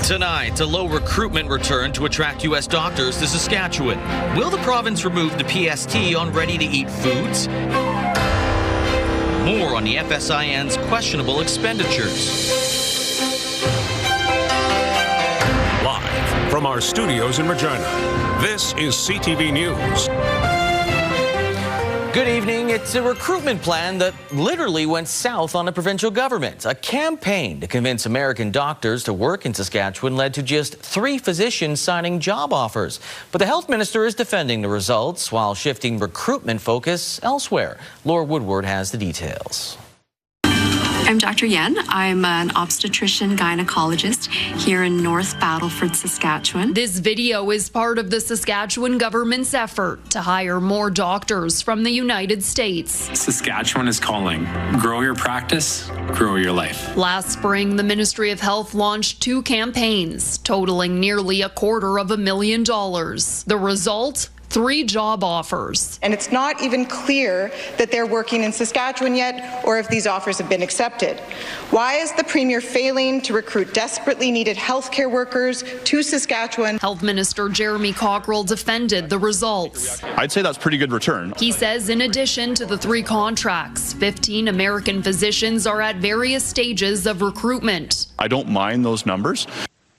Tonight, a low recruitment return to attract U.S. doctors to Saskatchewan. Will the province remove the PST on ready-to-eat foods? More on the FSIN's questionable expenditures. Live from our studios in Regina, this is CTV News. Good evening. It's a recruitment plan that literally went south on the provincial government. A campaign to convince American doctors to work in Saskatchewan led to just 3 physicians signing job offers. But the health minister is defending the results while shifting recruitment focus elsewhere. Laura Woodward has the details. I'm Dr. Yen. I'm an obstetrician gynecologist here in North Battleford, Saskatchewan. This video is part of the Saskatchewan government's effort to hire more doctors from the United States. Saskatchewan is calling. Grow your practice, grow your life. Last spring, the Ministry of Health launched 2 campaigns, totaling nearly $250,000. The result? 3 job offers. And it's not even clear that they're working in Saskatchewan yet or if these offers have been accepted. Why is the Premier failing to recruit desperately needed healthcare workers to Saskatchewan? Health Minister Jeremy Cockrell defended the results. I'd say that's pretty good return. He says in addition to the 3 contracts, 15 American physicians are at various stages of recruitment. I don't mind those numbers.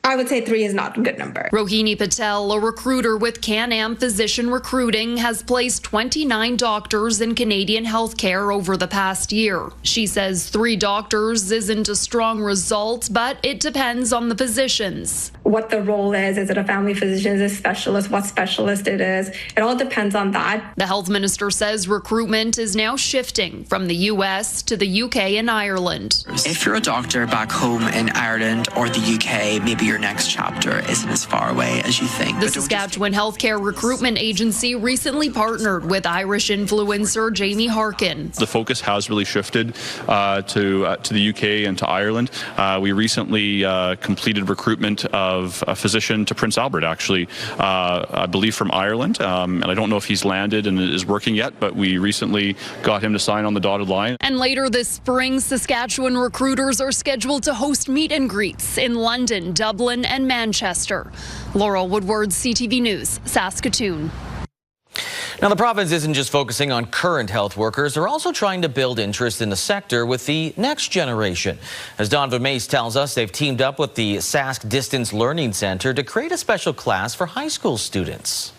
I would say 3 is not a good number. Rohini Patel, a recruiter with Can-Am Physician Recruiting, has placed 29 doctors in Canadian healthcare over the past year. She says 3 doctors isn't a strong result, but it depends on the positions. What the role is it a family physician, is it a specialist, what specialist it is. It all depends on that. The health minister says recruitment is now shifting from the U.S. to the U.K. and Ireland. If you're a doctor back home in Ireland or the UK, maybe your next chapter isn't as far away as you think. The Saskatchewan Healthcare Recruitment Agency recently partnered with Irish influencer Jamie Harkin. The focus has really shifted to the UK and to Ireland. We recently completed recruitment of a physician to Prince Albert, actually, I believe from Ireland. And I don't know if he's landed and is working yet, but we recently got him to sign on the dotted line. And later this spring, Saskatchewan recruiters are scheduled to host meet and greets in London, Dublin, and Manchester. Laura Woodward, CTV News, Saskatoon. Now, the province isn't just focusing on current health workers. They're also trying to build interest in the sector with the next generation. As Donovan Mace tells us, they've teamed up with the Sask Distance Learning Center to create a special class for high school students.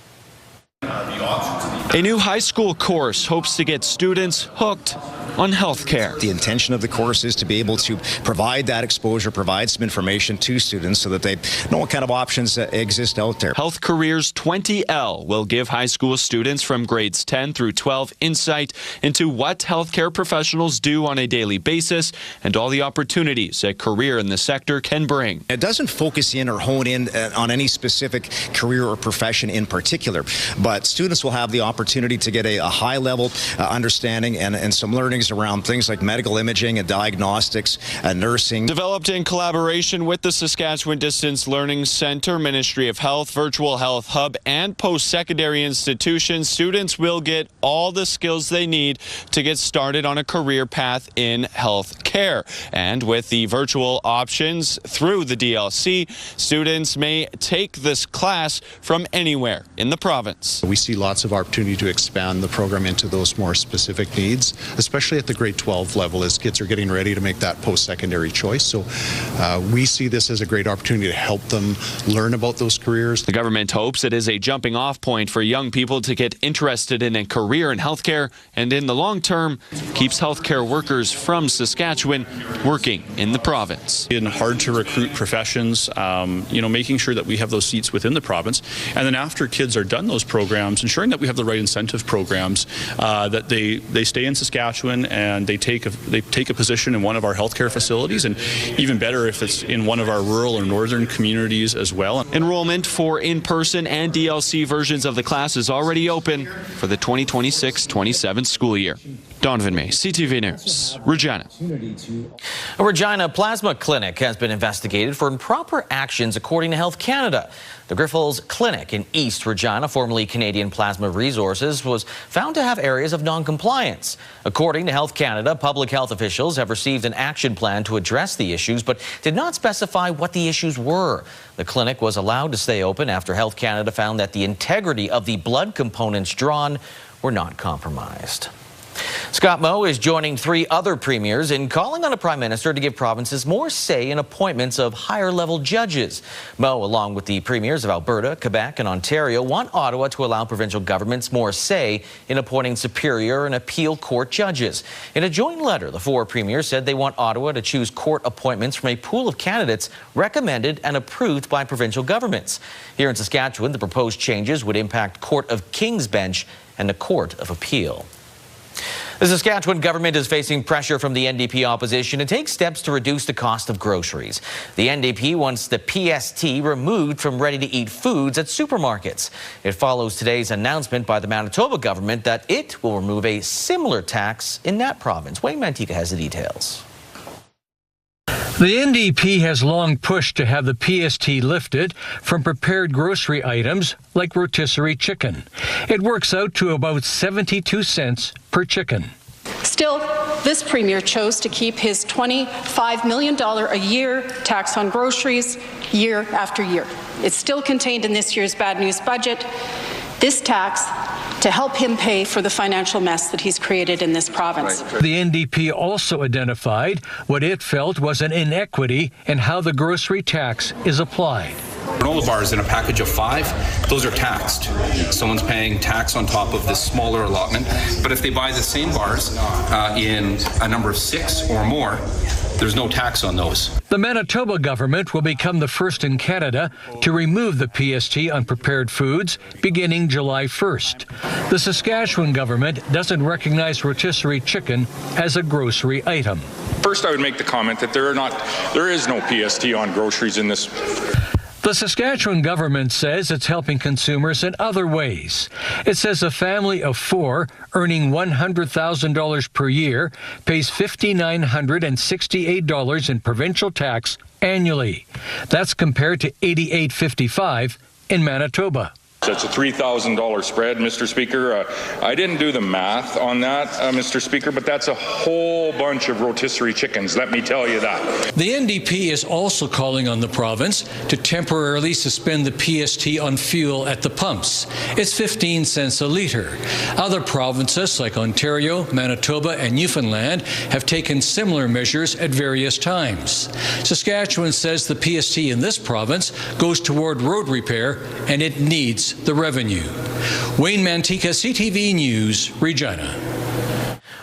A new high school course hopes to get students hooked on healthcare. The intention of the course is to be able to provide that exposure, provide some information to students so that they know what kind of options exist out there. Health Careers 20L will give high school students from grades 10 through 12 insight into what healthcare professionals do on a daily basis and all the opportunities a career in the sector can bring. It doesn't focus in or hone in on any specific career or profession in particular, but students will have the opportunity to get a high-level understanding and some learnings around things like medical imaging and diagnostics, nursing. Developed in collaboration with the Saskatchewan Distance Learning Center, Ministry of Health, Virtual Health Hub, and post-secondary institutions, students will get all the skills they need to get started on a career path in health care. And with the virtual options through the DLC, students may take this class from anywhere in the province. We see lots of opportunity to expand the program into those more specific needs, especially at the grade 12 level as kids are getting ready to make that post-secondary choice. So we see this as a great opportunity to help them learn about those careers. The government hopes it is a jumping off point for young people to get interested in a career in healthcare, and in the long term keeps healthcare workers from Saskatchewan working in the province. In hard to recruit professions, making sure that we have those seats within the province, and then after kids are done those programs, ensuring that we have the right incentive programs, that they stay in Saskatchewan and they take a position in one of our healthcare facilities, and even better if it's in one of our rural or northern communities as well. Enrollment for in-person and DLC versions of the class is already open for the 2026-27 school year. Donovan May, CTV News, Regina. A Regina plasma clinic has been investigated for improper actions according to Health Canada. The Griffles Clinic in East Regina, formerly Canadian Plasma Resources, was found to have areas of non-compliance. According to Health Canada, public health officials have received an action plan to address the issues, but did not specify what the issues were. The clinic was allowed to stay open after Health Canada found that the integrity of the blood components drawn were not compromised. Scott Moe is joining 3 other premiers in calling on a prime minister to give provinces more say in appointments of higher-level judges. Moe, along with the premiers of Alberta, Quebec and Ontario, want Ottawa to allow provincial governments more say in appointing superior and appeal court judges. In a joint letter, the 4 premiers said they want Ottawa to choose court appointments from a pool of candidates recommended and approved by provincial governments. Here in Saskatchewan, the proposed changes would impact Court of King's Bench and the Court of Appeal. The Saskatchewan government is facing pressure from the NDP opposition to take steps to reduce the cost of groceries. The NDP wants the PST removed from ready-to-eat foods at supermarkets. It follows today's announcement by the Manitoba government that it will remove a similar tax in that province. Wayne Mantika has the details. The NDP has long pushed to have the PST lifted from prepared grocery items like rotisserie chicken. It works out to about 72 cents per chicken. Still, this premier chose to keep his $25 million a year tax on groceries year after year. It's still contained in this year's bad news budget. This tax to help him pay for the financial mess that he's created in this province. The NDP also identified what it felt was an inequity in how the grocery tax is applied. Granola bars in a package of 5, those are taxed. Someone's paying tax on top of this smaller allotment, but if they buy the same bars in a number of 6 or more, there's no tax on those. The Manitoba government will become the first in Canada to remove the PST on prepared foods beginning July 1st. The Saskatchewan government doesn't recognize rotisserie chicken as a grocery item. First, I would make the comment that there is no PST on groceries in this. The Saskatchewan government says it's helping consumers in other ways. It says a family of 4 earning $100,000 per year pays $5,968 in provincial tax annually. That's compared to $88.55 in Manitoba. That's a $3,000 spread, Mr. Speaker. I didn't do the math on that, Mr. Speaker, but that's a whole bunch of rotisserie chickens, let me tell you that. The NDP is also calling on the province to temporarily suspend the PST on fuel at the pumps. It's 15 cents a litre. Other provinces like Ontario, Manitoba and Newfoundland have taken similar measures at various times. Saskatchewan says the PST in this province goes toward road repair and it needs the revenue. Wayne Mantika, CTV News, Regina.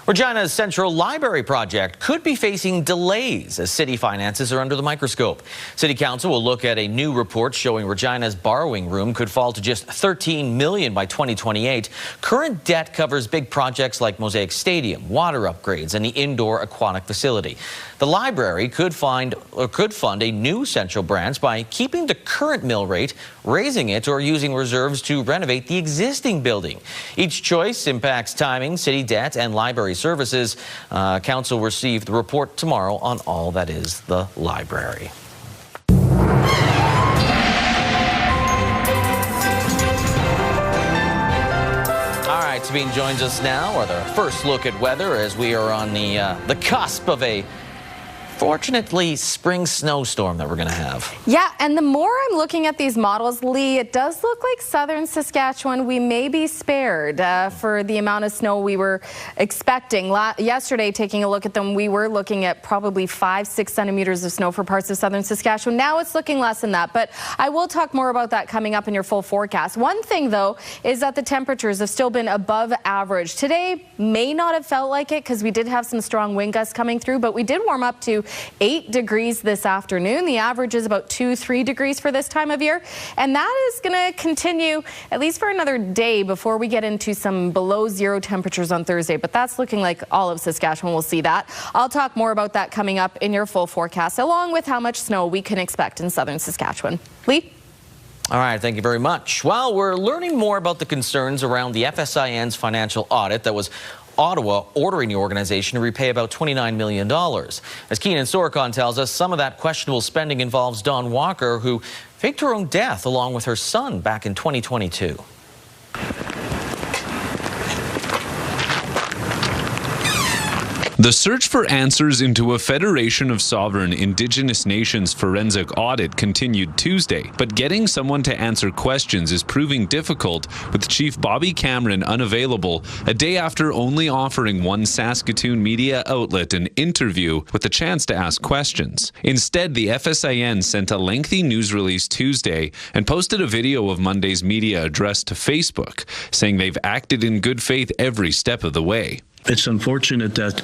Regina's Central Library project could be facing delays as city finances are under the microscope. City Council will look at a new report showing Regina's borrowing room could fall to just $13 million by 2028. Current debt covers big projects like Mosaic Stadium, water upgrades, and the indoor aquatic facility. The library could fund a new central branch by keeping the current mill rate, raising it, or using reserves to renovate the existing building. Each choice impacts timing, city debt, and library services. Council will receive the report tomorrow on all that is the library. All right, Sabine joins us now with our first look at weather as we are on the cusp of a fortunately spring snowstorm that we're going to have. Yeah, and the more I'm looking at these models, Lee, it does look like southern Saskatchewan, we may be spared for the amount of snow we were expecting. Yesterday, taking a look at them, we were looking at probably 5-6 centimeters of snow for parts of southern Saskatchewan. Now it's looking less than that, but I will talk more about that coming up in your full forecast. One thing, though, is that the temperatures have still been above average. Today may not have felt like it because we did have some strong wind gusts coming through, but we did warm up to 8 degrees this afternoon. The average is about 2-3 degrees for this time of year. And that is going to continue at least for another day before we get into some below zero temperatures on Thursday. But that's looking like all of Saskatchewan will see that. I'll talk more about that coming up in your full forecast, along with how much snow we can expect in southern Saskatchewan. Lee? All right, thank you very much. Well, we're learning more about the concerns around the FSIN's financial audit that was Ottawa ordering the organization to repay about $29 million. As Keenan Sorokon tells us, some of that questionable spending involves Dawn Walker, who faked her own death along with her son back in 2022. The search for answers into a Federation of Sovereign Indigenous Nations forensic audit continued Tuesday, but getting someone to answer questions is proving difficult, with Chief Bobby Cameron unavailable a day after only offering one Saskatoon media outlet an interview with the chance to ask questions. Instead, the FSIN sent a lengthy news release Tuesday and posted a video of Monday's media address to Facebook, saying they've acted in good faith every step of the way. It's unfortunate that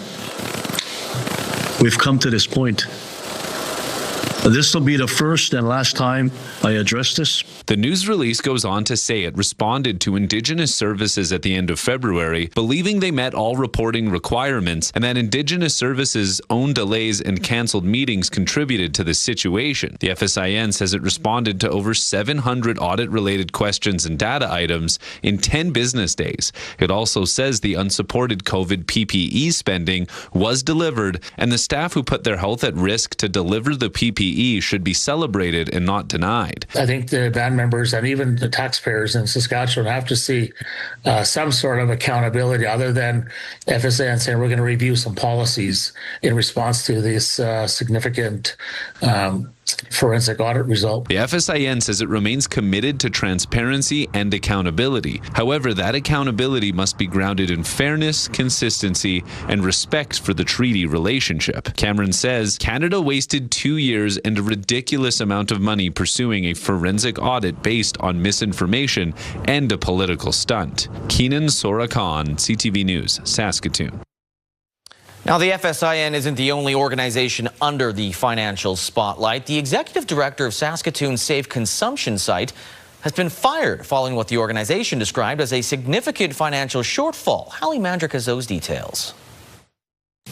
we've come to this point. This will be the first and last time I address this. The news release goes on to say it responded to Indigenous Services at the end of February, believing they met all reporting requirements, and that Indigenous Services' own delays and cancelled meetings contributed to the situation. The FSIN says it responded to over 700 audit-related questions and data items in 10 business days. It also says the unsupported COVID PPE spending was delivered, and the staff who put their health at risk to deliver the PPE should be celebrated and not denied. I think the band members and even the taxpayers in Saskatchewan have to see some sort of accountability other than FSIN saying we're going to review some policies in response to this significant forensic audit result. The FSIN says it remains committed to transparency and accountability. However, that accountability must be grounded in fairness, consistency, and respect for the treaty relationship. Cameron says Canada wasted 2 years and a ridiculous amount of money pursuing a forensic audit based on misinformation and a political stunt. Keenan Sorokon, CTV News, Saskatoon. Now, the FSIN isn't the only organization under the financial spotlight. The executive director of Saskatoon's Safe Consumption site has been fired following what the organization described as a significant financial shortfall. Hallie Mandrick has those details.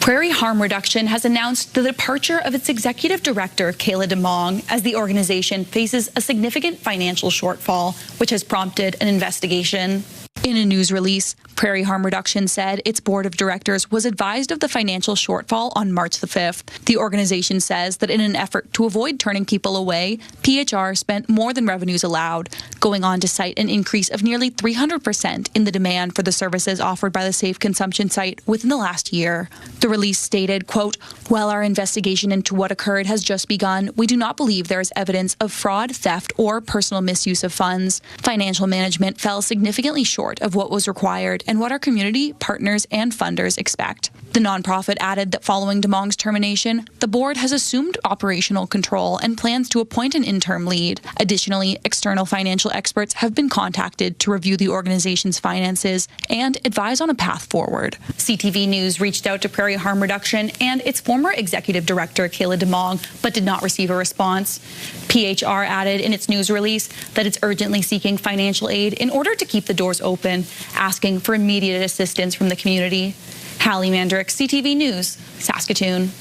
Prairie Harm Reduction has announced the departure of its executive director, Kayla DeMong, as the organization faces a significant financial shortfall, which has prompted an investigation. In a news release, Prairie Harm Reduction said its board of directors was advised of the financial shortfall on March the 5th. The organization says that in an effort to avoid turning people away, PHR spent more than revenues allowed, going on to cite an increase of nearly 300% in the demand for the services offered by the Safe Consumption site within the last year. The release stated, quote, "While our investigation into what occurred has just begun, we do not believe there is evidence of fraud, theft, or personal misuse of funds. Financial management fell significantly short of what was required and what our community, partners, and funders expect." The nonprofit added that following DeMong's termination, the board has assumed operational control and plans to appoint an interim lead. Additionally, external financial experts have been contacted to review the organization's finances and advise on a path forward. CTV News reached out to Prairie Harm Reduction and its former executive director, Kayla DeMong, but did not receive a response. PHR added in its news release that it's urgently seeking financial aid in order to keep the doors open, asking for immediate assistance from the community. Hallie Mandrick, CTV News, Saskatoon.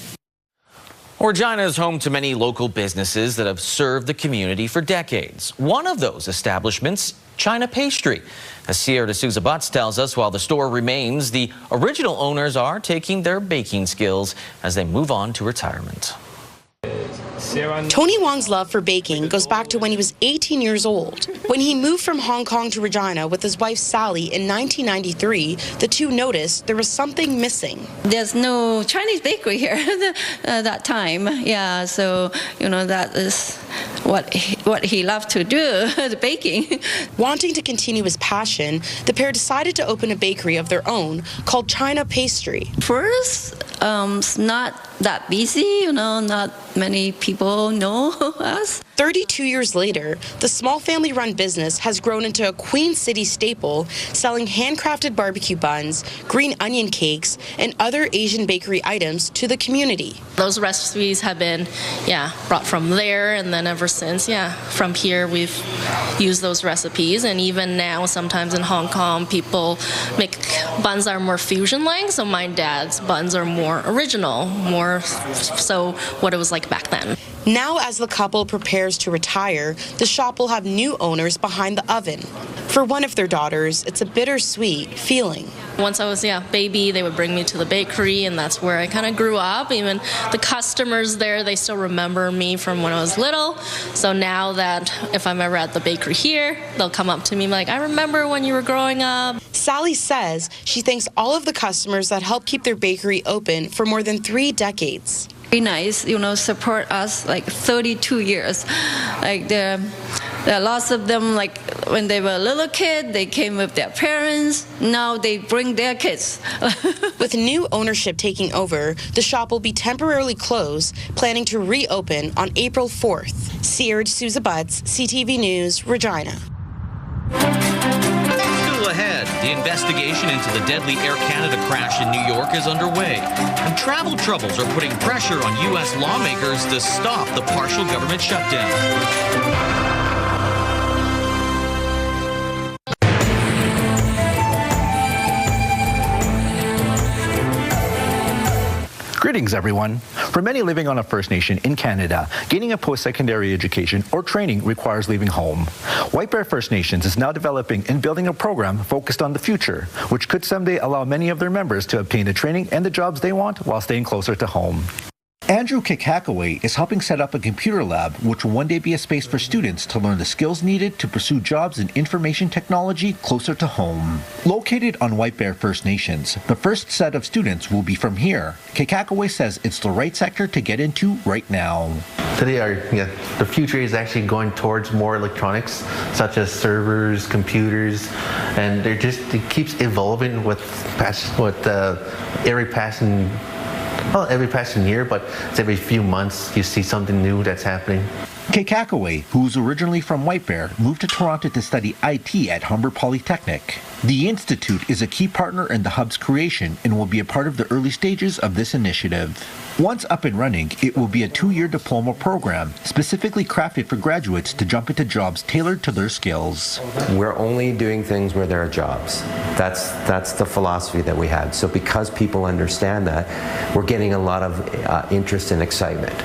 Regina is home to many local businesses that have served the community for decades. One of those establishments, China Pastry. As Sierra de Souza Butts tells us, while the store remains, the original owners are taking their baking skills as they move on to retirement. Tony Wong's love for baking goes back to when he was 18 years old. When he moved from Hong Kong to Regina with his wife Sally in 1993, the two noticed there was something missing. There's no Chinese bakery here that time. Yeah, so, that is what he loved to do, the baking. Wanting to continue his passion, the pair decided to open a bakery of their own called China Pastry. First, it's not that busy, not many people know us. 32 years later, the small family-run business has grown into a Queen City staple, selling handcrafted barbecue buns, green onion cakes, and other Asian bakery items to the community. Those recipes have been, brought from there, and then ever since, from here we've used those recipes, and even now sometimes in Hong Kong people make buns that are more fusion-like, so my dad's buns are more original, more so what it was like back then. Now, as the couple prepares to retire, the shop will have new owners behind the oven. For one of their daughters, it's a bittersweet feeling. Once I was baby, they would bring me to the bakery, and that's where I kind of grew up. Even the customers there, they still remember me from when I was little. So now that if I'm ever at the bakery here, they'll come up to me like, I remember when you were growing up. Sally says she thanks all of the customers that help keep their bakery open for more than 3 decades. Very nice, support us like 32 years. Like there are lots of them, like when they were a little kid, they came with their parents. Now they bring their kids. With new ownership taking over, the shop will be temporarily closed, planning to reopen on April 4th. Sierra D'Souza Butts, CTV News, Regina. Ahead, the investigation into the deadly Air Canada crash in New York is underway, and travel troubles are putting pressure on U.S. lawmakers to stop the partial government shutdown. Greetings, everyone. For many living on a First Nation in Canada, gaining a post-secondary education or training requires leaving home. White Bear First Nations is now developing and building a program focused on the future, which could someday allow many of their members to obtain the training and the jobs they want while staying closer to home. Andrew Kikakaway is helping set up a computer lab, which will one day be a space for students to learn the skills needed to pursue jobs in information technology closer to home. Located on White Bear First Nations, the first set of students will be from here. Kikakaway says it's the right sector to get into right now. Today, the future is actually going towards more electronics, such as servers, computers, and it keeps evolving with every passing year, but it's every few months you see something new that's happening. Kikakaway, who's originally from White Bear, moved to Toronto to study IT at Humber Polytechnic. The Institute is a key partner in the Hub's creation and will be a part of the early stages of this initiative. Once up and running, it will be a 2-year diploma program, specifically crafted for graduates to jump into jobs tailored to their skills. We're only doing things where there are jobs. That's the philosophy that we had. So because people understand that, we're getting a lot of interest and excitement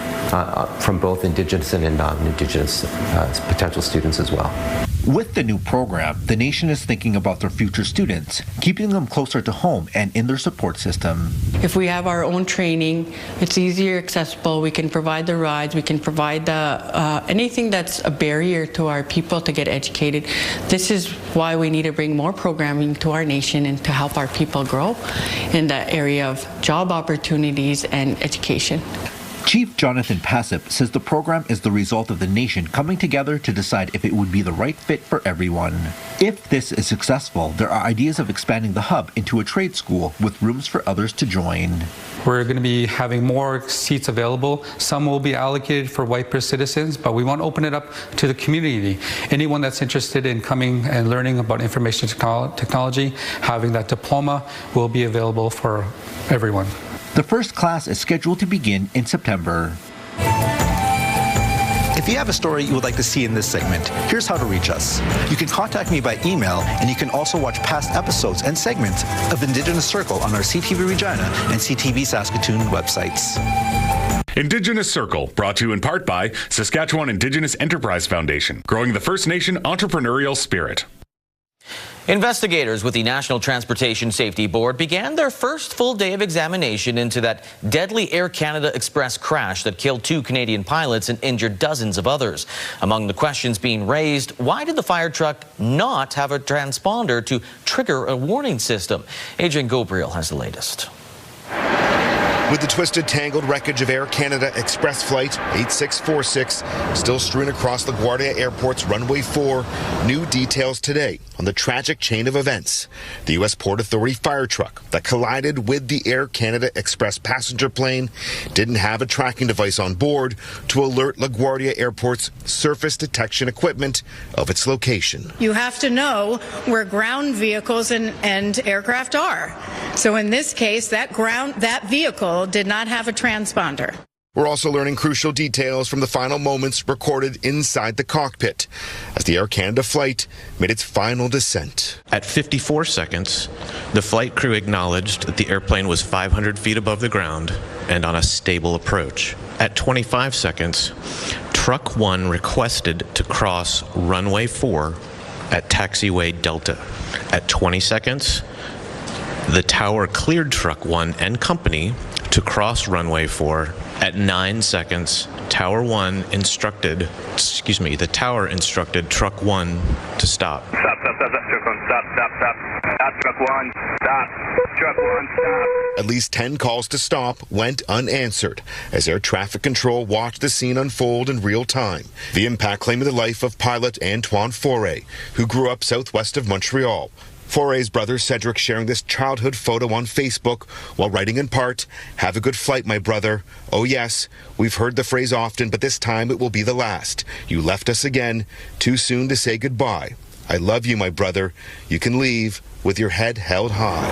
from both Indigenous and non-Indigenous potential students as well. With the new program, the nation is thinking about their future students, keeping them closer to home and in their support system. If we have our own training, it's easier, accessible. We can provide the rides. We can provide anything that's a barrier to our people to get educated. This is why we need to bring more programming to our nation and to help our people grow in the area of job opportunities and education. Chief Jonathan Passip says the program is the result of the nation coming together to decide if it would be the right fit for everyone. If this is successful, there are ideas of expanding the hub into a trade school with rooms for others to join. We're going to be having more seats available. Some will be allocated for White Bear citizens, but we want to open it up to the community. Anyone that's interested in coming and learning about information technology, having that diploma will be available for everyone. The first class is scheduled to begin in September. If you have a story you would like to see in this segment, here's how to reach us. You can contact me by email, and you can also watch past episodes and segments of Indigenous Circle on our CTV Regina and CTV Saskatoon websites. Indigenous Circle, brought to you in part by Saskatchewan Indigenous Enterprise Foundation, growing the First Nation entrepreneurial spirit. Investigators with the National Transportation Safety Board began their first full day of examination into that deadly Air Canada Express crash that killed 2 Canadian pilots and injured dozens of others. Among the questions being raised, why did the fire truck not have a transponder to trigger a warning system? Adrian Gabriel has the latest. With the twisted, tangled wreckage of Air Canada Express Flight 8646 still strewn across LaGuardia Airport's runway 4, new details today on the tragic chain of events. The U.S. Port Authority fire truck that collided with the Air Canada Express passenger plane didn't have a tracking device on board to alert LaGuardia Airport's surface detection equipment of its location. You have to know where ground vehicles and aircraft are. So in this case, that vehicle did not have a transponder. We're also learning crucial details from the final moments recorded inside the cockpit as the Air Canada flight made its final descent. At 54 seconds, the flight crew acknowledged that the airplane was 500 feet above the ground and on a stable approach. At 25 seconds, Truck 1 requested to cross runway 4 at taxiway Delta. At 20 seconds, the tower cleared Truck 1 and company to cross runway 4. At 9 seconds, the tower instructed Truck 1 to stop. Stop, Truck 1, stop. Truck 1, stop. At least 10 calls to stop went unanswered as air traffic control watched the scene unfold in real time. The impact claiming the life of pilot Antoine Foray, who grew up southwest of Montreal. Foray's brother Cedric sharing this childhood photo on Facebook while writing in part, "Have a good flight, my brother. Oh yes, we've heard the phrase often, but this time it will be the last. You left us again, too soon to say goodbye. I love you, my brother. You can leave with your head held high."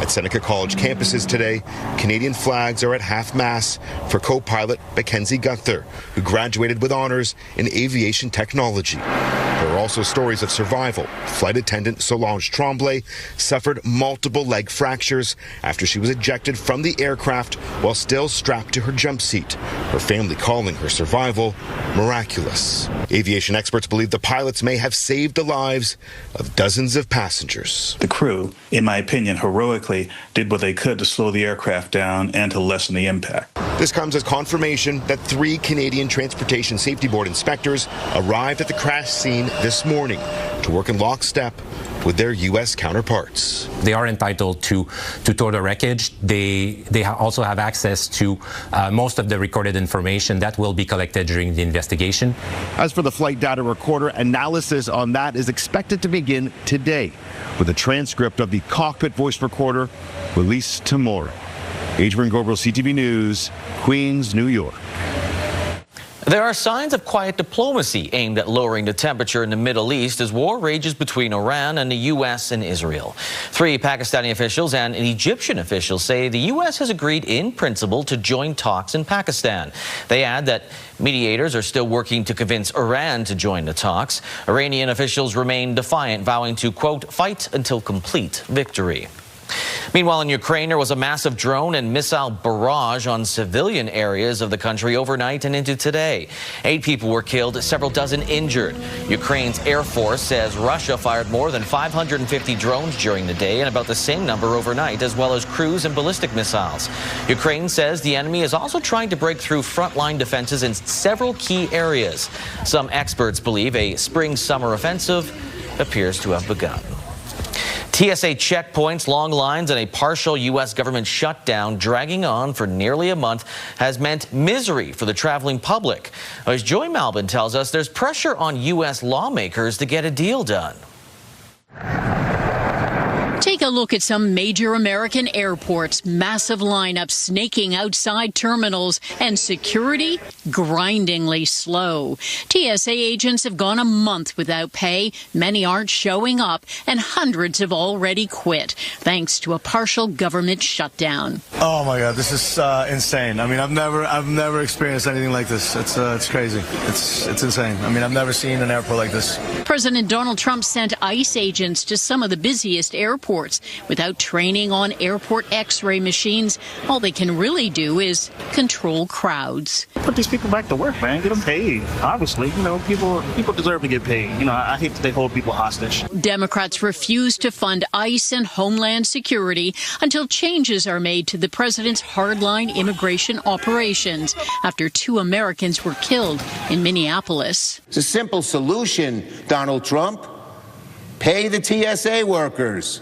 At Seneca College campuses today, Canadian flags are at half-mast for co-pilot Mackenzie Gunther, who graduated with honors in aviation technology. There are also stories of survival. Flight attendant Solange Tremblay suffered multiple leg fractures after she was ejected from the aircraft while still strapped to her jump seat. Her family calling her survival miraculous. Aviation experts believe the pilots may have saved the lives of dozens of passengers. The crew, in my opinion, heroically did what they could to slow the aircraft down and to lessen the impact. This comes as confirmation that 3 Canadian Transportation Safety Board inspectors arrived at the crash scene this morning to work in lockstep with their U.S. counterparts. They are entitled to tour the wreckage. They also have access to most of the recorded information that will be collected during the investigation. As for the flight data recorder, analysis on that is expected to begin today, with a transcript of the cockpit voice recorder released tomorrow. Adrian Gobrel, CTV News, Queens, New York. There are signs of quiet diplomacy aimed at lowering the temperature in the Middle East as war rages between Iran and the U.S. and Israel. 3 Pakistani officials and an Egyptian official say the U.S. has agreed in principle to join talks in Pakistan. They add that mediators are still working to convince Iran to join the talks. Iranian officials remain defiant, vowing to, quote, fight until complete victory. Meanwhile, in Ukraine, there was a massive drone and missile barrage on civilian areas of the country overnight and into today. 8 people were killed, several dozen injured. Ukraine's Air Force says Russia fired more than 550 drones during the day and about the same number overnight, as well as cruise and ballistic missiles. Ukraine says the enemy is also trying to break through frontline defenses in several key areas. Some experts believe a spring-summer offensive appears to have begun. TSA checkpoints, long lines, and a partial U.S. government shutdown dragging on for nearly a month has meant misery for the traveling public. As Joy Malbin tells us, there's pressure on U.S. lawmakers to get a deal done. Take a look at some major American airports. Massive lineups snaking outside terminals and security grindingly slow. TSA agents have gone a month without pay. Many aren't showing up, and hundreds have already quit, thanks to a partial government shutdown. Oh my God, this is insane. I mean, I've never experienced anything like this. It's crazy. It's insane. I mean, I've never seen an airport like this. President Donald Trump sent ICE agents to some of the busiest airports. Without training on airport X-ray machines, all they can really do is control crowds. Put these people back to work, man. Get them paid. Obviously, you know, people deserve to get paid. You know, I hate that they hold people hostage. Democrats refuse to fund ICE and Homeland Security until changes are made to the president's hardline immigration operations after 2 Americans were killed in Minneapolis. It's a simple solution, Donald Trump. Pay the TSA workers,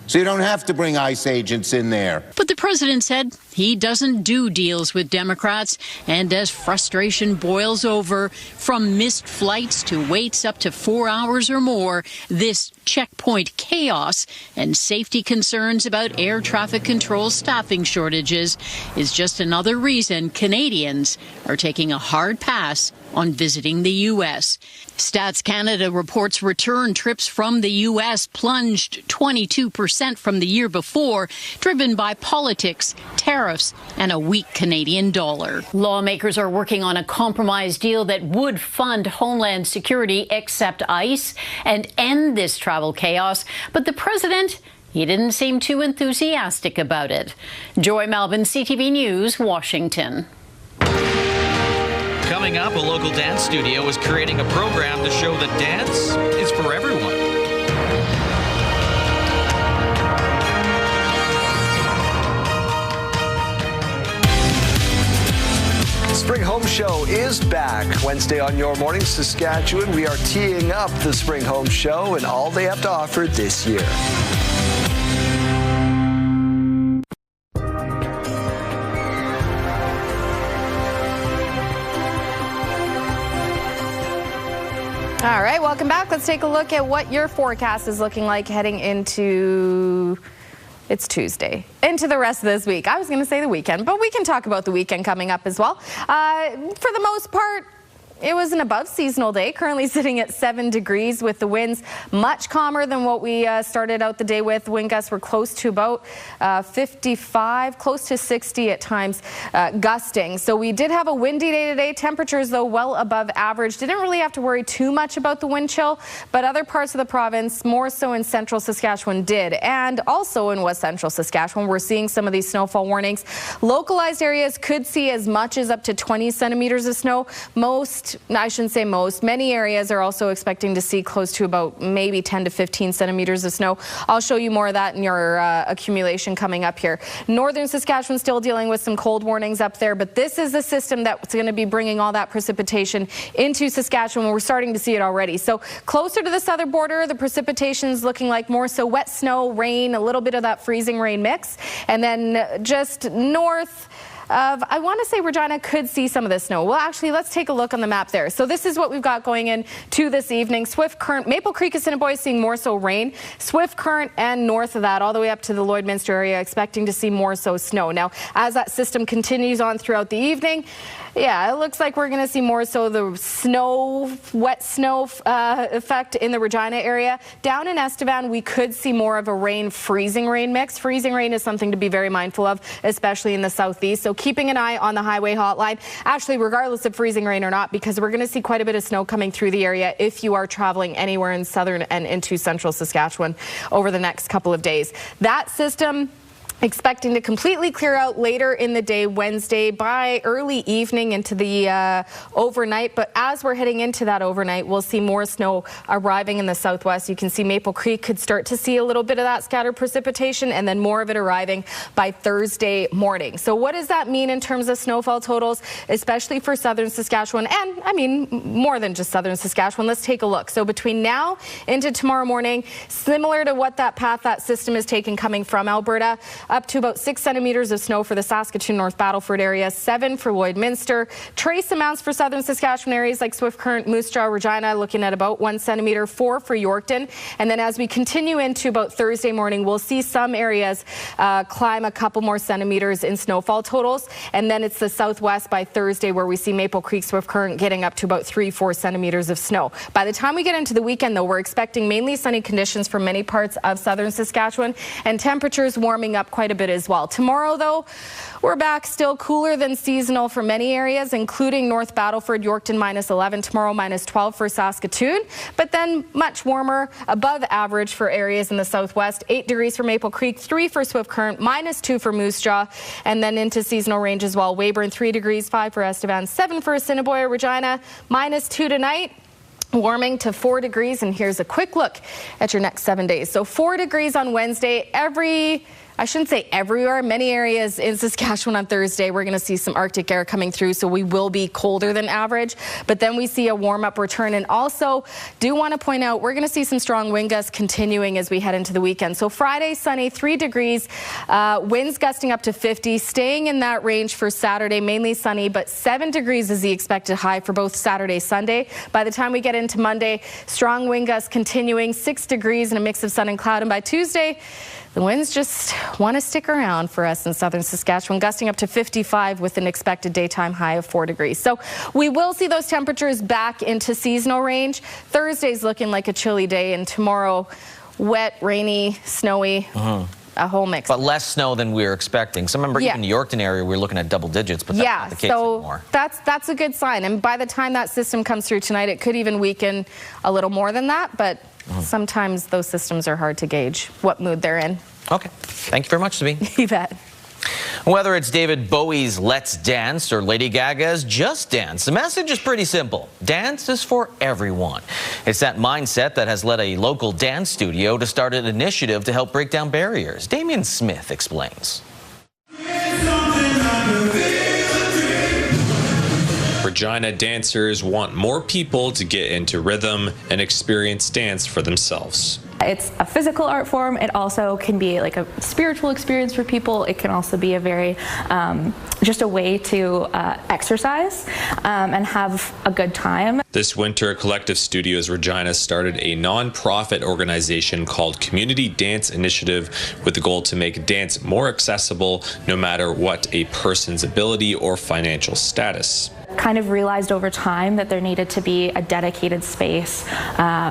so you don't have to bring ICE agents in there. But the president said he doesn't do deals with Democrats. And as frustration boils over, from missed flights to waits up to 4 hours or more, this checkpoint chaos and safety concerns about air traffic control staffing shortages is just another reason Canadians are taking a hard pass on visiting the U.S. Stats Canada reports return trips from the U.S. plunged 22% from the year before, driven by politics, tariffs, tariffs and a weak Canadian dollar. Lawmakers are working on a compromise deal that would fund Homeland Security, except ICE, and end this travel chaos. But the president, he didn't seem too enthusiastic about it. Joy Melvin, CTV News, Washington. Coming up, a local dance studio is creating a program to show that dance is for everyone. Spring Home Show is back. Wednesday on Your Morning Saskatchewan, we are teeing up the Spring Home Show and all they have to offer this year. All right, welcome back. Let's take a look at what your forecast is looking like heading into, it's Tuesday, into the rest of this week. I was going to say the weekend, but we can talk about the weekend coming up as well. For the most part, it was an above seasonal day, currently sitting at 7 degrees with the winds much calmer than what we started out the day with. Wind gusts were close to about 55, close to 60 at times, gusting. So we did have a windy day today. Temperatures, though, well above average. Didn't really have to worry too much about the wind chill, but other parts of the province, more so in central Saskatchewan, did. And also in west central Saskatchewan, we're seeing some of these snowfall warnings. Localized areas could see as much as up to 20 centimeters of snow. I shouldn't say most, many areas are also expecting to see close to about maybe 10 to 15 centimeters of snow. I'll show you more of that in your accumulation coming up here. Northern Saskatchewan still dealing with some cold warnings up there, but this is the system that's going to be bringing all that precipitation into Saskatchewan. We're starting to see it already. So closer to the southern border, the precipitation is looking like more so wet snow, rain, a little bit of that freezing rain mix. And then just north of, I want to say Regina could see some of the snow. Well, actually, let's take a look on the map there. So this is what we've got going into this evening. Swift Current, Maple Creek, Assiniboia seeing more so rain. Swift Current and north of that, all the way up to the Lloydminster area, expecting to see more so snow. Now, as that system continues on throughout the evening, yeah, it looks like we're going to see more so the snow, wet snow effect in the Regina area. Down in Estevan, we could see more of a freezing rain mix. Freezing rain is something to be very mindful of, especially in the southeast. So keeping an eye on the highway hotline, actually, regardless of freezing rain or not, because we're going to see quite a bit of snow coming through the area if you are traveling anywhere in southern and into central Saskatchewan over the next couple of days. That system expecting to completely clear out later in the day Wednesday by early evening into the overnight. But as we're heading into that overnight, we'll see more snow arriving in the southwest. You can see Maple Creek could start to see a little bit of that scattered precipitation and then more of it arriving by Thursday morning. So what does that mean in terms of snowfall totals, especially for southern Saskatchewan? And I mean, more than just southern Saskatchewan. Let's take a look. So between now into tomorrow morning, similar to what that path that system is taking coming from Alberta, up to about 6 centimeters of snow for the Saskatoon North Battleford area, 7 for Lloydminster. Trace amounts for southern Saskatchewan areas like Swift Current, Moose Jaw, Regina, looking at about 1 centimeter, 4 for Yorkton. And then as we continue into about Thursday morning, we'll see some areas climb a couple more centimeters in snowfall totals. And then it's the southwest by Thursday where we see Maple Creek, Swift Current getting up to about 3-4 centimeters of snow. By the time we get into the weekend, though, we're expecting mainly sunny conditions for many parts of southern Saskatchewan and temperatures warming up quite a bit as well. Tomorrow, though, we're back still cooler than seasonal for many areas, including North Battleford, Yorkton -11, tomorrow -12 for Saskatoon, but then much warmer, above average for areas in the southwest. 8 degrees for Maple Creek, 3 for Swift Current, -2 for Moose Jaw, and then into seasonal range as well. Weyburn 3 degrees, 5 for Estevan, 7 for Assiniboia, Regina, -2 tonight. Warming to 4 degrees, and here's a quick look at your next 7 days. So 4 degrees on Wednesday. I shouldn't say everywhere, many areas in Saskatchewan on Thursday, we're going to see some Arctic air coming through, so we will be colder than average. But then we see a warm-up return. And also, do want to point out, we're going to see some strong wind gusts continuing as we head into the weekend. So Friday, sunny, 3 degrees, winds gusting up to 50, staying in that range for Saturday, mainly sunny, but 7 degrees is the expected high for both Saturday, Sunday. By the time we get into Monday, strong wind gusts continuing, 6 degrees and a mix of sun and cloud. And by Tuesday, the winds just want to stick around for us in southern Saskatchewan, gusting up to 55 with an expected daytime high of 4 degrees. So we will see those temperatures back into seasonal range. Thursday's looking like a chilly day, and tomorrow, wet, rainy, snowy. a whole mix. But less snow than we were expecting. So remember, even in the Yorkton area, we were looking at double digits, but that's not the case anymore. That's a good sign. And by the time that system comes through tonight, it could even weaken a little more than that. But sometimes those systems are hard to gauge what mood they're in. Okay. Thank you very much, Sabine. You bet. Whether it's David Bowie's Let's Dance or Lady Gaga's Just Dance, the message is pretty simple. Dance is for everyone. It's that mindset that has led a local dance studio to start an initiative to help break down barriers. Damian Smith explains. Regina dancers want more people to get into rhythm and experience dance for themselves. It's a physical art form. It also can be like a spiritual experience for people. It can also be a very, just a way to exercise and have a good time. This winter, Collective Studios Regina started a non-profit organization called Community Dance Initiative with the goal to make dance more accessible no matter what a person's ability or financial status. Kind of realized over time that there needed to be a dedicated space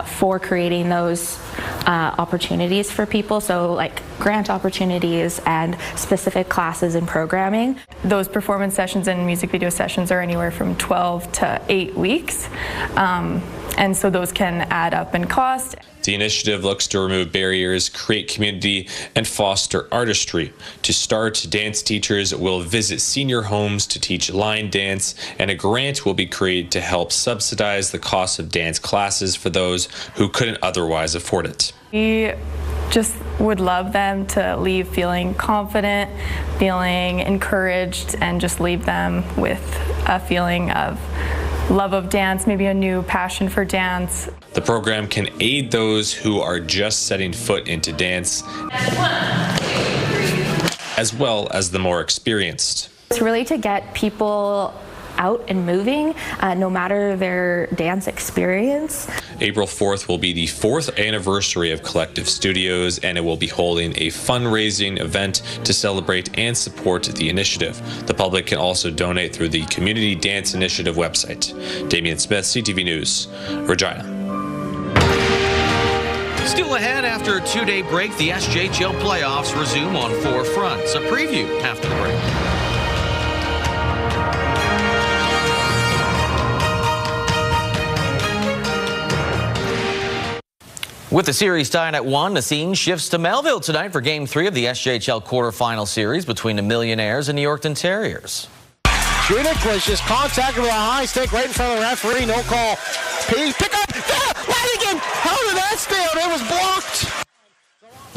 for creating those opportunities for people, so like grant opportunities and specific classes and programming. Those performance sessions and music video sessions are anywhere from 12 to 8 weeks, and so those can add up in cost. The initiative looks to remove barriers, create community, and foster artistry. To start, dance teachers will visit senior homes to teach line dance, and a grant will be created to help subsidize the cost of dance classes for those who couldn't otherwise afford it. We just would love them to leave feeling confident, feeling encouraged, and just leave them with a feeling of love of dance, maybe a new passion for dance. The program can aid those who are just setting foot into dance, as well as the more experienced. It's really to get people out and moving, no matter their dance experience. April 4th will be the 4th anniversary of Collective Studios, and it will be holding a fundraising event to celebrate and support the initiative. The public can also donate through the Community Dance Initiative website. Damian Smith, CTV News, Regina. Still ahead after a 2-day break, the SJHL playoffs resume on 4 fronts. A preview after the break. With the series tied at 1, the scene shifts to Melville tonight for Game 3 of the SJHL quarterfinal series between the Millionaires and the Yorkton Terriers. Shrunick was just contacted with a high stick right in front of the referee. No call. Pick up. Lanigan! How did that stay out? It was blocked.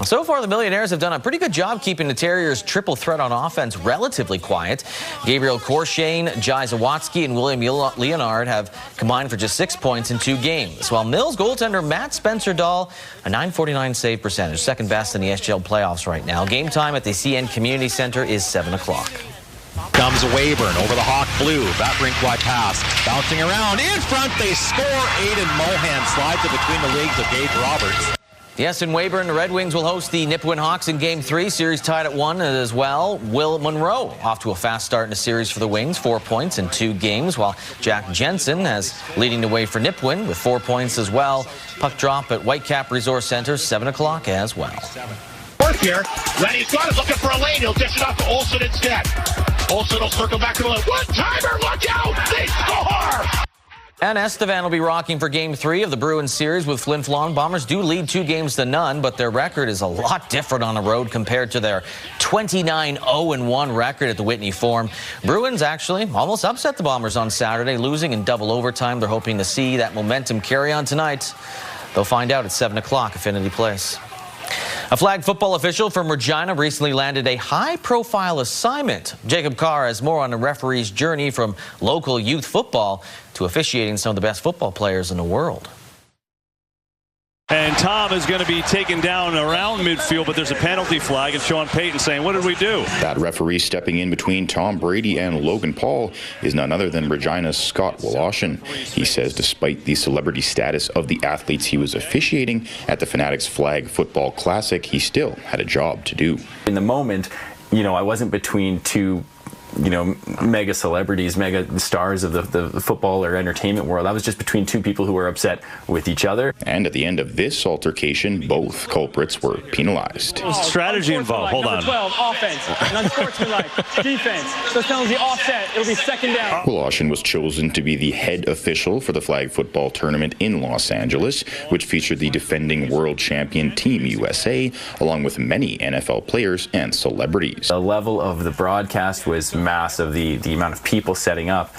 So far, the Millionaires have done a pretty good job keeping the Terriers' triple threat on offense relatively quiet. Gabriel Korshane, Jai Zawatsky, and William Leonard have combined for just 6 points in 2 games, while Mills goaltender Matt Spencer-Dahl, a .949 save percentage, second best in the SJL playoffs right now. Game time at the CN Community Center is 7 o'clock. Comes Weyburn over the Hawk Blue. That rink-wide pass. Bouncing around. In front, they score. Aiden Mohan slides it between the legs of Gage Roberts. Yes, in Weyburn, the Red Wings will host the Nipawin Hawks in Game 3. Series tied at 1 as well. Will Monroe off to a fast start in the series for the Wings. 4 points in 2 games, while Jack Jensen has leading the way for Nipawin with 4 points as well. Puck drop at Whitecap Resource Center, 7 o'clock as well. Fourth here. Lenny's got it, looking for a lane. He'll dish it off to Olsen instead. Olsen will circle back to the left. One-timer, look out! They score! And Estevan will be rocking for Game 3 of the Bruins series with Flin Flon. Bombers do lead 2-0, but their record is a lot different on the road compared to their 29-0-1 record at the Whitney Forum. Bruins actually almost upset the Bombers on Saturday, losing in double overtime. They're hoping to see that momentum carry on tonight. They'll find out at 7 o'clock, Affinity Place. A flag football official from Regina recently landed a high-profile assignment. Jacob Carr has more on the referee's journey from local youth football to officiating some of the best football players in the world. And Tom is going to be taken down around midfield, but there's a penalty flag, and Sean Payton saying, what did we do? That referee stepping in between Tom Brady and Logan Paul is none other than Regina's Scott Woloshin. He says despite the celebrity status of the athletes he was officiating at the Fanatics Flag Football Classic, he still had a job to do. In the moment, you know, I wasn't between two mega celebrities, mega stars of the football or entertainment world. That was just between two people who were upset with each other. And at the end of this altercation, both culprits were penalized. Strategy involved. Hold on. 12, offense. And unsportsmanlike, defense. So penalty offset. It'll be second down. Woloshyn was chosen to be the head official for the flag football tournament in Los Angeles, which featured the defending world champion Team USA, along with many NFL players and celebrities. The level of the broadcast was massive. The amount of people setting up,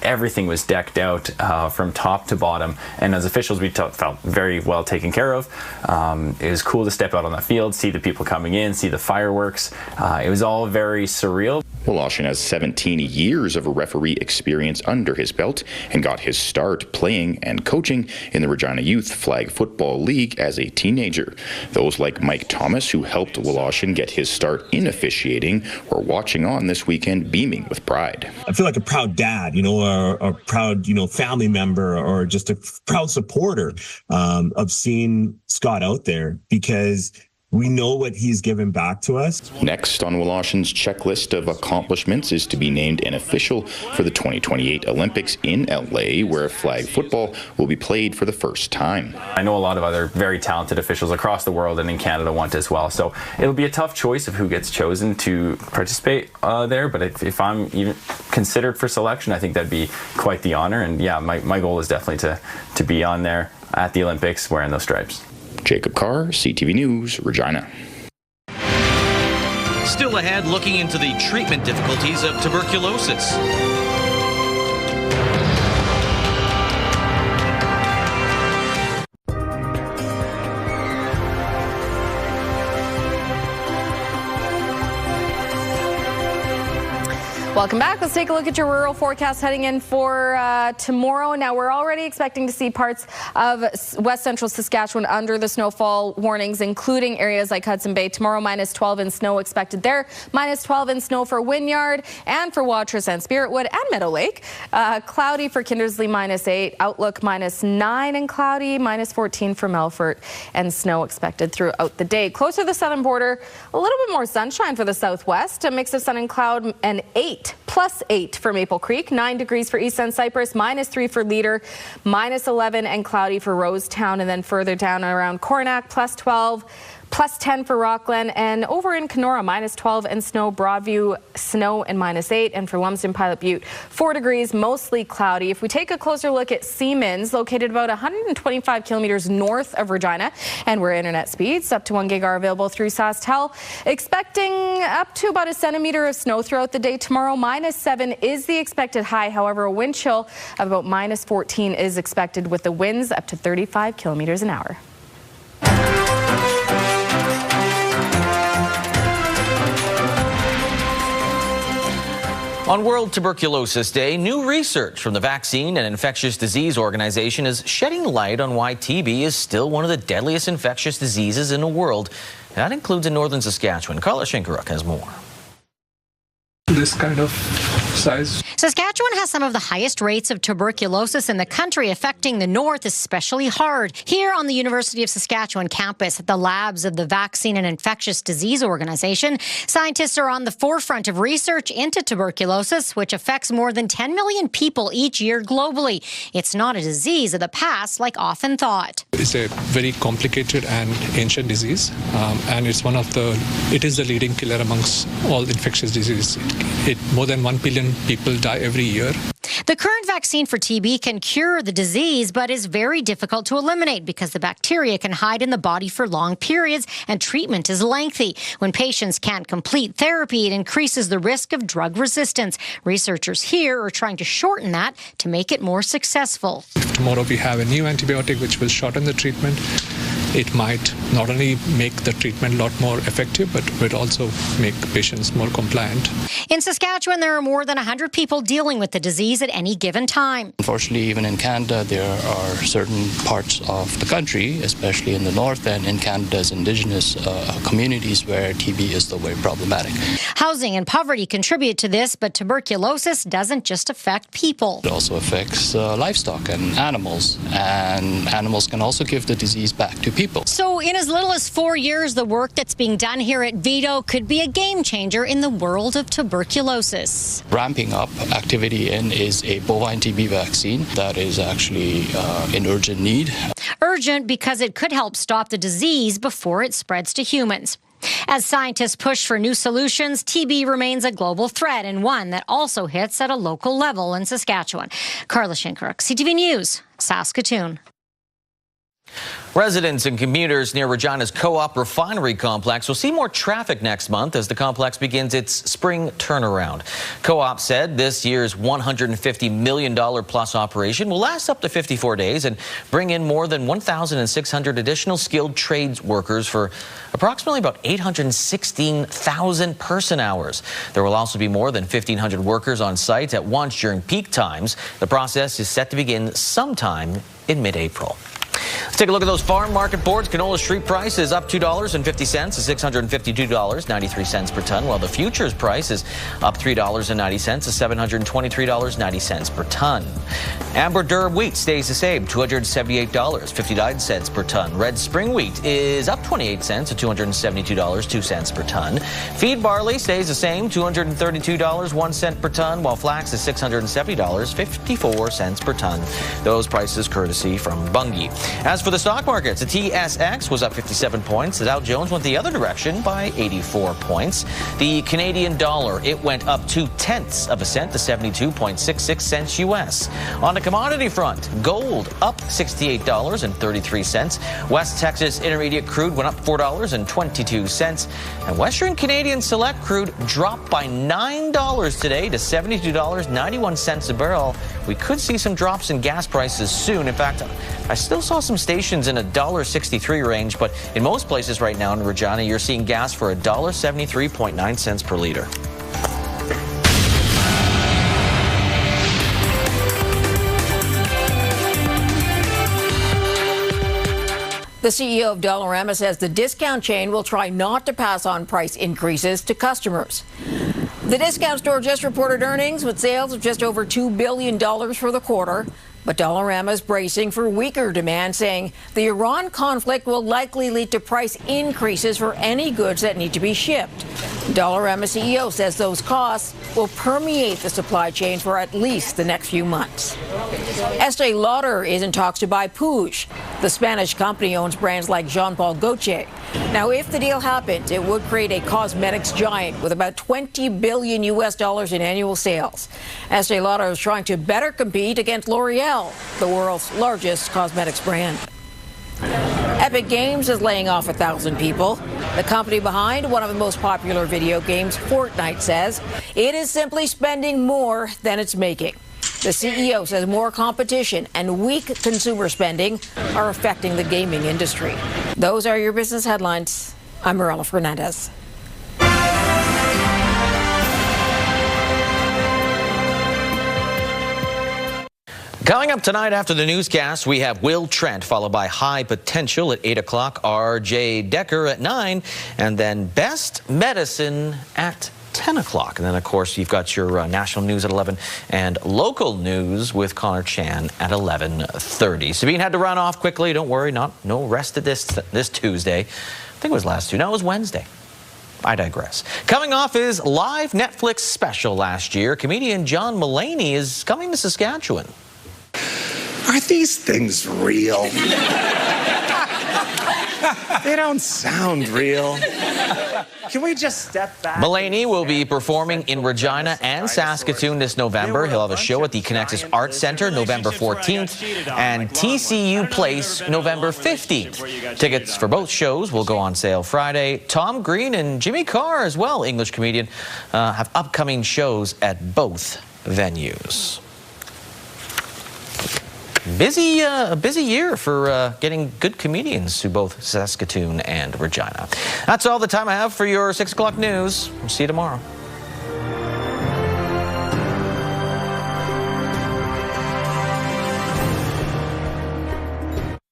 everything was decked out from top to bottom. And as officials, we felt very well taken care of. It was cool to step out on the field, see the people coming in, see the fireworks. It was all very surreal. Woloshyn has 17 years of referee experience under his belt and got his start playing and coaching in the Regina Youth Flag Football League as a teenager. Those like Mike Thomas, who helped Woloshyn get his start in officiating, were watching on this weekend beaming with pride. I feel like a proud dad, or a proud, family member, or just a proud supporter of seeing Scott out there, because we know what he's given back to us. Next on Woloshyn's checklist of accomplishments is to be named an official for the 2028 Olympics in LA, where flag football will be played for the first time. I know a lot of other very talented officials across the world and in Canada want as well, so it'll be a tough choice of who gets chosen to participate there, but if I'm even considered for selection, I think that'd be quite the honor. And yeah, my goal is definitely to be on there at the Olympics wearing those stripes. Jacob Carr, CTV News, Regina. Still ahead, looking into the treatment difficulties of tuberculosis. Welcome back. Let's take a look at your rural forecast heading in for tomorrow. Now, we're already expecting to see parts of west central Saskatchewan under the snowfall warnings, including areas like Hudson Bay. Tomorrow, -12 in snow expected there. -12 in snow for Wynyard and for Watrous and Spiritwood and Meadow Lake. Cloudy for Kindersley, -8. Outlook, -9 and cloudy. -14 for Melfort, and snow expected throughout the day. Closer to the southern border, a little bit more sunshine for the southwest. A mix of sun and cloud, and +8 for Maple Creek, 9 degrees for East End Cypress, -3 for Leader, -11 and cloudy for Rosetown, and then further down around Coronach, +12. +10 for Rockland, and over in Kenora, -12 and snow. Broadview, snow and -8, and for Lumsden Pilot Butte, 4 degrees, mostly cloudy. If we take a closer look at Siemens, located about 125 kilometers north of Regina, and where internet speeds up to 1 gig are available through SaskTel, expecting up to about a centimeter of snow throughout the day tomorrow. -7 is the expected high. However, a wind chill of about -14 is expected, with the winds up to 35 kilometers an hour. On World Tuberculosis Day, new research from the Vaccine and Infectious Disease Organization is shedding light on why TB is still one of the deadliest infectious diseases in the world. That includes in northern Saskatchewan. Carla Shinkaruk has more. This kind of size. Saskatchewan has some of the highest rates of tuberculosis in the country, affecting the north especially hard. Here on the University of Saskatchewan campus at the labs of the Vaccine and Infectious Disease Organization, scientists are on the forefront of research into tuberculosis, which affects more than 10 million people each year globally. It's not a disease of the past like often thought. It's a very complicated and ancient disease, and it is the leading killer amongst all infectious diseases. More than 1 billion people die every year. The current vaccine for TB can cure the disease, but is very difficult to eliminate because the bacteria can hide in the body for long periods and treatment is lengthy. When patients can't complete therapy, it increases the risk of drug resistance. Researchers here are trying to shorten that to make it more successful. If tomorrow we have a new antibiotic which will shorten the treatment, it might not only make the treatment a lot more effective, but will also make patients more compliant. In Saskatchewan, there are more than 100 people dealing with the disease at any given time. Unfortunately, even in Canada, there are certain parts of the country, especially in the north and in Canada's Indigenous communities, where TB is still very problematic. Housing and poverty contribute to this, but tuberculosis doesn't just affect people. It also affects livestock and animals can also give the disease back to people. people. So in as little as 4 years, the work that's being done here at Vito could be a game changer in the world of tuberculosis. Ramping up activity is a bovine TB vaccine that is actually in urgent need. Urgent because it could help stop the disease before it spreads to humans. As scientists push for new solutions, TB remains a global threat and one that also hits at a local level in Saskatchewan. Carla Shinkaruk, CTV News, Saskatoon. Residents and commuters near Regina's Co-op refinery complex will see more traffic next month as the complex begins its spring turnaround. Co-op said this year's $150 million plus operation will last up to 54 days and bring in more than 1,600 additional skilled trades workers for approximately about 816,000 person hours. There will also be more than 1,500 workers on site at once during peak times. The process is set to begin sometime in mid-April. Let's take a look at those farm market boards. Canola street price is up $2.50 to $652.93 per ton, while the futures price is up $3.90 to $723.90 per ton. Amber durum wheat stays the same, $278.59 per ton. Red spring wheat is up 28 cents to $272.02 per ton. Feed barley stays the same, $232.01 per ton, while flax is $670.54 per ton. Those prices courtesy from Bunge. As for the stock markets, the TSX was up 57 points. The Dow Jones went the other direction by 84 points. The Canadian dollar, it went up 0.2 cents to 72.66 cents U.S. On the commodity front, gold up $68.33. West Texas Intermediate crude went up $4.22. And Western Canadian Select crude dropped by $9 today to $72.91 a barrel. We could see some drops in gas prices soon. In fact, I still saw some stations in $1.63 range, but in most places right now in Regina, you're seeing gas for $1.73.9 per liter. The CEO of Dollarama says the discount chain will try not to pass on price increases to customers. The discount store just reported earnings with sales of just over $2 billion for the quarter. But Dollarama is bracing for weaker demand, saying the Iran conflict will likely lead to price increases for any goods that need to be shipped. Dollarama CEO says those costs will permeate the supply chain for at least the next few months. Estee Lauder is in talks to buy Puig. The Spanish company owns brands like Jean Paul Gaultier. Now, if the deal happens, it would create a cosmetics giant with about $20 billion in annual sales. Estee Lauder is trying to better compete against L'Oreal, the world's largest cosmetics brand. Epic Games is laying off 1,000 people. The company behind one of the most popular video games, Fortnite, says it is simply spending more than it's making. The CEO says more competition and weak consumer spending are affecting the gaming industry. Those are your business headlines. I'm Marella Fernandez. Coming up tonight after the newscast, we have Will Trent, followed by High Potential at 8 o'clock, RJ Decker at 9, and then Best Medicine at 10 o'clock. And then, of course, you've got your national news at 11 and local news with Connor Chan at 11:30. Sabine had to run off quickly. Don't worry, no rest of this Tuesday. I think it was last Tuesday. No, it was Wednesday. I digress. Coming off his live Netflix special last year, comedian John Mulaney is coming to Saskatchewan. Are these things real? They don't sound real. Can we just step back? Mulaney will be performing in Regina and Saskatoon this November. He'll have a show at the Connexus Arts Centre November 14th and TCU Place November 15th. Tickets for both shows will go on sale Friday. Tom Green and Jimmy Carr as well, English comedian, have upcoming shows at both venues. A busy year for getting good comedians to both Saskatoon and Regina. That's all the time I have for your 6 o'clock news. We'll see you tomorrow.